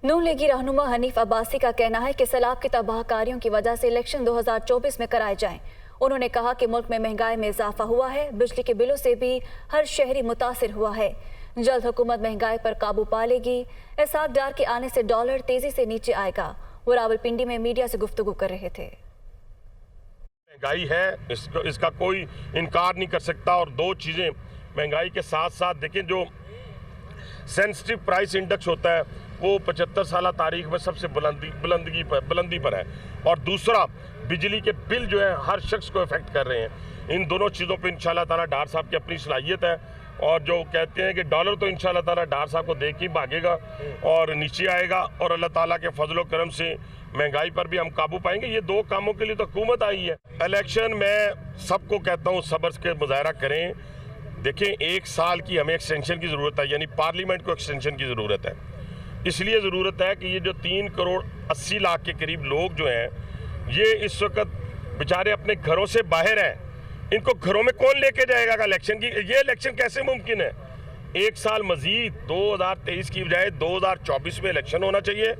नून लीगी रहनुमा हनीफ अब्बासी का कहना है कि सैलाब की तबाहकारियों की वजह से इलेक्शन 2024 में कराए जाएं। उन्होंने कहा कि मुल्क में महंगाई में इजाफा हुआ है, बिजली के बिलों से भी हर शहरी मुतासिर हुआ है। जल्द हुकूमत महंगाई पर काबू पा लेगी। इसहाक डार के आने से डॉलर तेजी से नीचे आएगा। वो रावलपिंडी में मीडिया से गुफ्तगू कर रहे थे। महंगाई है, इसका कोई इनकार नहीं कर सकता। और दो चीज़ें महंगाई के साथ साथ देखें, जो सेंसिटिव प्राइस इंडेक्स होता है वो 75 साल तारीख में सबसे बुलंदी पर है। और दूसरा, बिजली के बिल जो है हर शख्स को इफेक्ट कर रहे हैं। इन दोनों चीज़ों पे इंशाल्लाह ताला डार साहब की अपनी सलाहियत है। और जो कहते हैं कि डॉलर तो इंशाल्लाह ताला डार साहब को देख ही भागेगा और नीचे आएगा। और अल्लाह ताला के फजलो करम से महंगाई पर भी हम काबू पाएंगे। ये दो कामों के लिए तो हुकूमत आई है। इलेक्शन में सबको कहता हूँ सब्र के मुजाहरा करें। देखें, 1 साल की हमें एक्सटेंशन की ज़रूरत है, यानी पार्लियामेंट को एक्सटेंशन की ज़रूरत है। इसलिए ज़रूरत है कि ये जो 3 करोड़ 80 लाख के करीब लोग जो हैं, ये इस वक्त बेचारे अपने घरों से बाहर हैं। इनको घरों में कौन लेके जाएगा का इलेक्शन की? ये इलेक्शन कैसे मुमकिन है? 1 साल मजीद 2023 की बजाय 2024 में इलेक्शन होना चाहिए।